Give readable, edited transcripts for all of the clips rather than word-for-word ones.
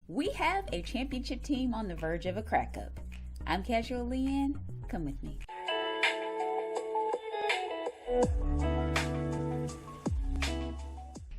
we have a championship team on the verge of a crack-up. I'm Casualeann. Come with me.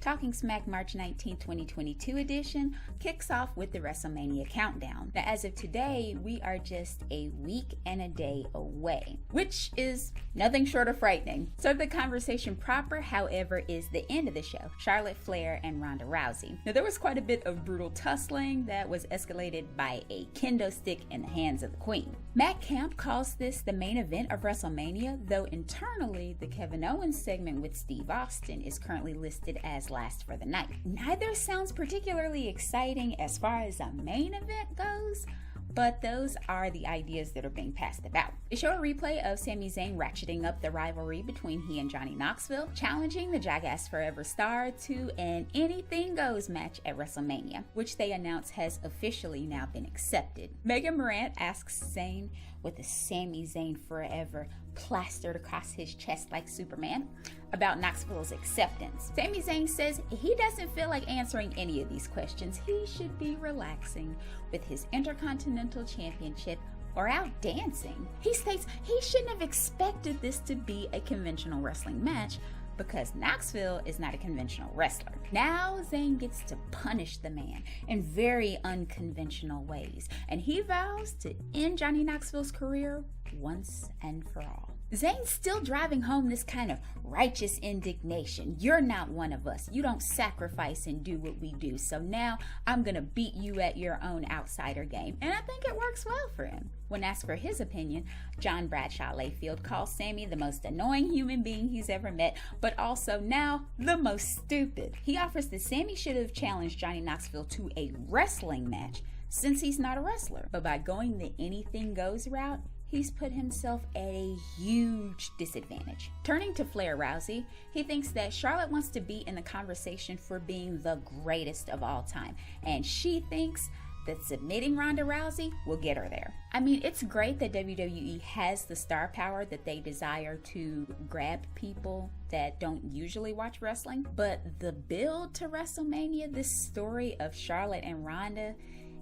Talking Smack March 19, 2022 edition kicks off with the Wrestlemania Countdown. Now, as of today, we are just a week and a day away, which is nothing short of frightening. So the conversation proper, however, is the end of the show, Charlotte Flair and Ronda Rousey. Now, there was quite a bit of brutal tussling that was escalated by a kendo stick in the hands of the Queen. Matt Camp calls this the main event of WrestleMania, though internally, the Kevin Owens segment with Steve Austin is currently listed as last for the night. Neither sounds particularly exciting as far as a main event goes, but those are the ideas that are being passed about. They show a replay of Sami Zayn ratcheting up the rivalry between he and Johnny Knoxville, challenging the Jackass Forever star to an anything goes match at WrestleMania, which they announce has officially now been accepted. Megan Morant asks Zayn, with the Sami Zayn Forever plastered across his chest like Superman, about Knoxville's acceptance. Sami Zayn says he doesn't feel like answering any of these questions. He should be relaxing with his Intercontinental Championship or out dancing. He states he shouldn't have expected this to be a conventional wrestling match because Knoxville is not a conventional wrestler. Now Zayn gets to punish the man in very unconventional ways, and he vows to end Johnny Knoxville's career once and for all. Zayn's still driving home this kind of righteous indignation. You're not one of us. You don't sacrifice and do what we do. So now I'm gonna beat you at your own outsider game. And I think it works well for him. When asked for his opinion, John Bradshaw Layfield calls Sami the most annoying human being he's ever met, but also now the most stupid. He offers that Sami should have challenged Johnny Knoxville to a wrestling match since he's not a wrestler. But by going the anything goes route, he's put himself at a huge disadvantage. Turning to Flair Rousey, he thinks that Charlotte wants to be in the conversation for being the greatest of all time, and she thinks that submitting Ronda Rousey will get her there. I mean, it's great that WWE has the star power that they desire to grab people that don't usually watch wrestling, but the build to WrestleMania, this story of Charlotte and Ronda,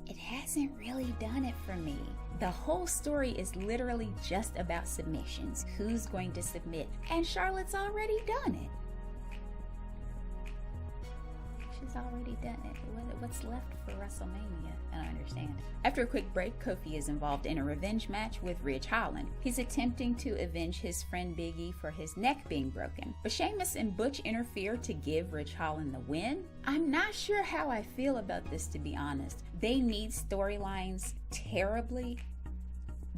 it hasn't really done it for me. The whole story is literally just about submissions. Who's going to submit? And Charlotte's already done it. She's already done it. What's left for WrestleMania? I don't understand. After a quick break, Kofi is involved in a revenge match with Ridge Holland. He's attempting to avenge his friend Big E for his neck being broken. But Sheamus and Butch interfere to give Ridge Holland the win. I'm not sure how I feel about this, to be honest. They need storylines terribly,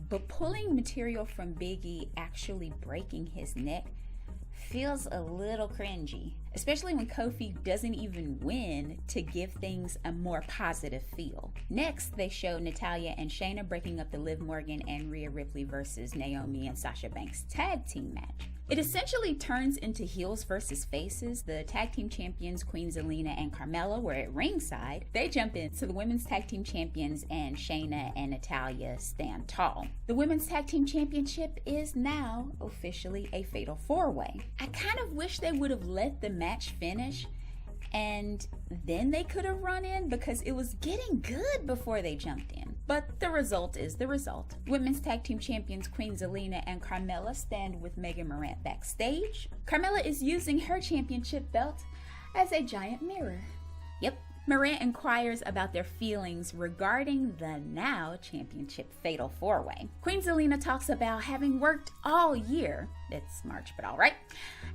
but pulling material from Big E actually breaking his neck feels a little cringy, especially when Kofi doesn't even win to give things a more positive feel. Next, they show Natalya and Shayna breaking up the Liv Morgan and Rhea Ripley versus Naomi and Sasha Banks tag team match. It essentially turns into heels versus faces. The tag team champions Queen Zelina and Carmella were at ringside. They jump in, so the women's tag team champions and Shayna and Natalya stand tall. The women's tag team championship is now officially a fatal four-way. I kind of wish they would have let the match finish and then they could have run in, because it was getting good before they jumped in. But the result is the result. Women's tag team champions Queen Zelina and Carmella stand with Megan Morant backstage. Carmella is using her championship belt as a giant mirror. Yep. Morant inquires about their feelings regarding the now championship fatal four-way. Queen Zelina talks about having worked all year. It's March, but all right.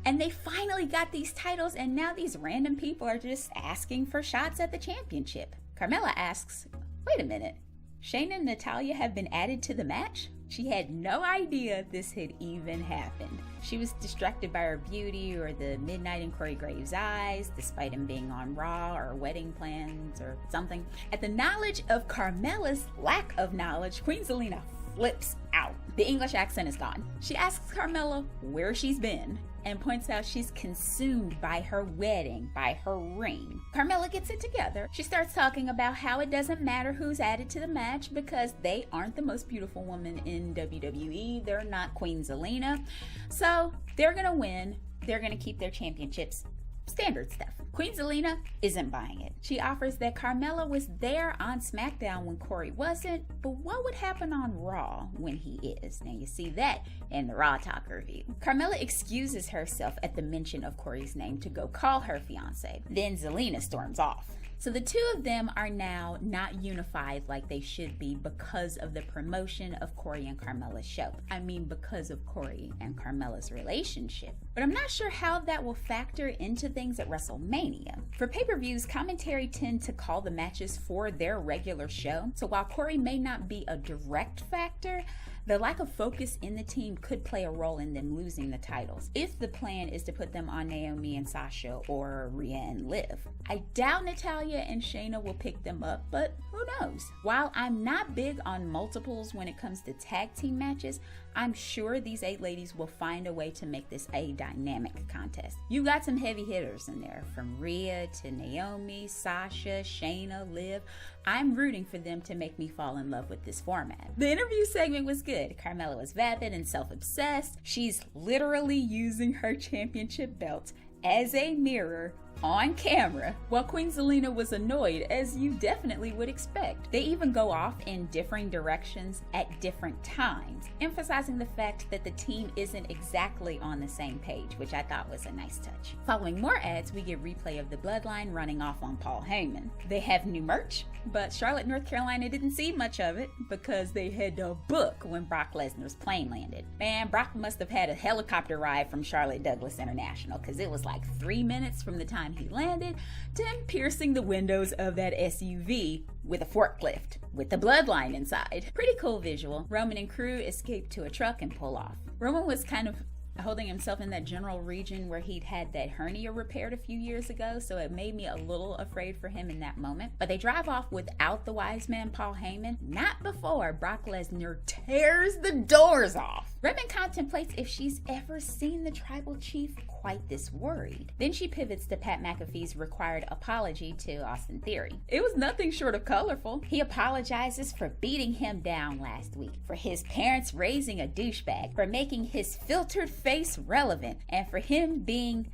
And they finally got these titles, and now these random people are just asking for shots at the championship. Carmella asks, wait a minute, Shayna and Natalya have been added to the match? She had no idea this had even happened. She was distracted by her beauty or the midnight in Corey Graves' eyes, despite him being on Raw or wedding plans or something. At the knowledge of Carmella's lack of knowledge, Queen Zelina flips out. The English accent is gone. She asks Carmella where she's been and points out she's consumed by her wedding, by her ring. Carmella gets it together. She starts talking about how it doesn't matter who's added to the match because they aren't the most beautiful woman in WWE. They're not Queen Zelina. So they're gonna win. They're gonna keep their championships. standard stuff. Queen Zelina isn't buying it. She offers that Carmella was there on SmackDown when Corey wasn't, but what would happen on Raw when he is? Now you see that in the Raw Talk review. Carmella excuses herself at the mention of Corey's name to go call her fiance. Then Zelina storms off. So the two of them are now not unified like they should be because of the promotion of Corey and Carmella's show. I mean, because of Corey and Carmella's relationship. But I'm not sure how that will factor into things at WrestleMania. For pay-per-views, commentary tend to call the matches for their regular show. So while Corey may not be a direct factor, the lack of focus in the team could play a role in them losing the titles, if the plan is to put them on Naomi and Sasha or Rhea and Liv. I doubt Natalya and Shayna will pick them up, but who knows? While I'm not big on multiples when it comes to tag team matches, I'm sure these 8 ladies will find a way to make this a dynamic contest. You got some heavy hitters in there, from Rhea to Naomi, Sasha, Shayna, Liv. I'm rooting for them to make me fall in love with this format. The interview segment was good. Carmella was vapid and self-obsessed. She's literally using her championship belt as a mirror on camera, while Queen Zelina was annoyed, as you definitely would expect. They even go off in differing directions at different times, emphasizing the fact that the team isn't exactly on the same page, which I thought was a nice touch. Following more ads, we get replay of the Bloodline running off on Paul Heyman. They have new merch, but Charlotte, North Carolina didn't see much of it because they had to book when Brock Lesnar's plane landed. Man, Brock must have had a helicopter ride from Charlotte Douglas International, because it was like 3 minutes from the time he landed to him piercing the windows of that SUV with a forklift with the Bloodline inside. Pretty cool visual. Roman and crew escape to a truck and pull off. Roman was kind of holding himself in that general region where he'd had that hernia repaired a few years ago, so it made me a little afraid for him in that moment. But they drive off without the wise man Paul Heyman, not before Brock Lesnar tears the doors off. Redmond contemplates if she's ever seen the tribal chief quite this worried. Then she pivots to Pat McAfee's required apology to Austin Theory. It was nothing short of colorful. He apologizes for beating him down last week, for his parents raising a douchebag, for making his filtered face relevant, and for him being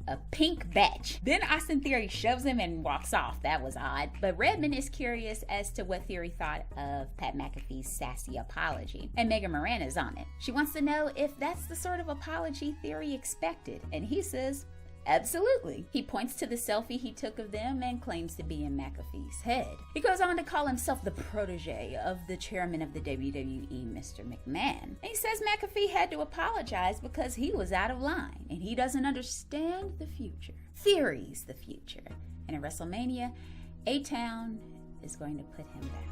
a pink batch. Then Austin Theory shoves him and walks off. That was odd. But Redmond is curious as to what Theory thought of Pat McAfee's sassy apology, and Megan Moran is on it. She wants to know if that's the sort of apology Theory expected, and he says, absolutely. He points to the selfie he took of them and claims to be in McAfee's head. He goes on to call himself the protege of the chairman of the WWE, Mr. McMahon. And he says McAfee had to apologize because he was out of line and he doesn't understand the future. Theory's the future. And at WrestleMania, A-Town is going to put him down.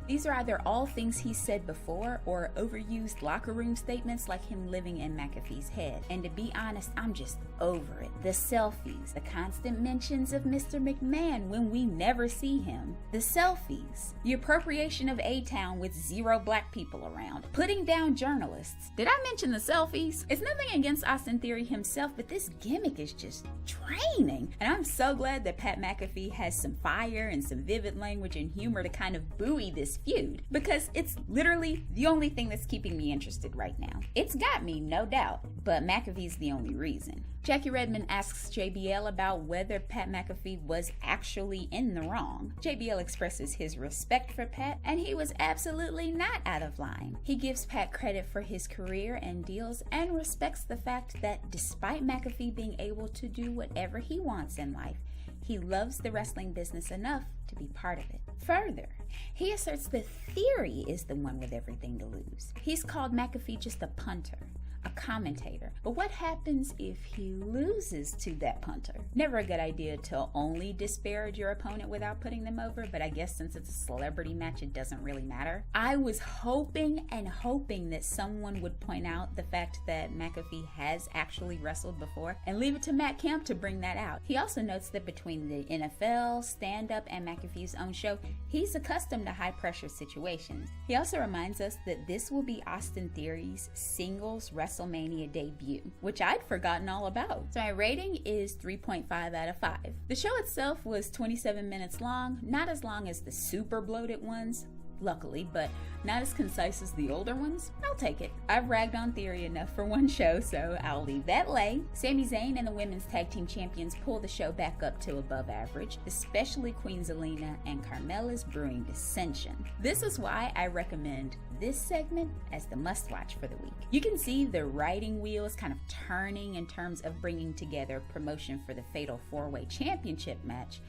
These are either all things he said before or overused locker room statements like him living in McAfee's head. And to be honest, I'm just over it. The selfies, the constant mentions of Mr. McMahon when we never see him, the selfies, the appropriation of A-Town with 0 black people around, putting down journalists. Did I mention the selfies? It's nothing against Austin Theory himself, but this gimmick is just draining. And I'm so glad that Pat McAfee has some fire and some vivid language and humor to kind of buoy this feud, because it's literally the only thing that's keeping me interested right now. It's got me, no doubt, but McAfee's the only reason. Jackie Redmond asks JBL about whether Pat McAfee was actually in the wrong. JBL expresses his respect for Pat, and he was absolutely not out of line. He gives Pat credit for his career and deals and respects the fact that despite McAfee being able to do whatever he wants in life, he loves the wrestling business enough to be part of it. Further, he asserts that Theory is the one with everything to lose. He's called McAfee just a punter, a commentator. But what happens if he loses to that punter? Never a good idea to only disparage your opponent without putting them over, but I guess since it's a celebrity match, it doesn't really matter. I was hoping that someone would point out the fact that McAfee has actually wrestled before and leave it to Matt Kemp to bring that out. He also notes that between the NFL, stand-up, and McAfee's own show, he's accustomed to high-pressure situations. He also reminds us that this will be Austin Theory's singles WrestleMania debut, which I'd forgotten all about. So my rating is 3.5 out of 5. The show itself was 27 minutes long, not as long as the super bloated ones, luckily, but not as concise as the older ones. I'll take it. I've ragged on Theory enough for one show, so I'll leave that lay. Sami Zayn and the women's tag team champions pull the show back up to above average, especially Queen Zelina and Carmella's brewing dissension. This is why I recommend this segment as the must-watch for the week. You can see the writing wheels kind of turning in terms of bringing together promotion for the Fatal 4-Way Championship match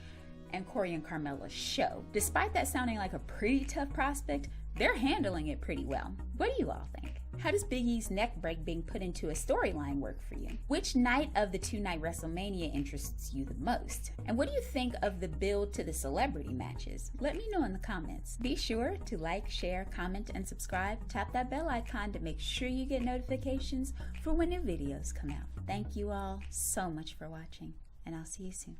and Corey and Carmella's show. Despite that sounding like a pretty tough prospect, they're handling it pretty well. What do you all think? How does Big E's neck break being put into a storyline work for you? Which night of the 2-night WrestleMania interests you the most? And what do you think of the build to the celebrity matches? Let me know in the comments. Be sure to like, share, comment, and subscribe. Tap that bell icon to make sure you get notifications for when new videos come out. Thank you all so much for watching, and I'll see you soon.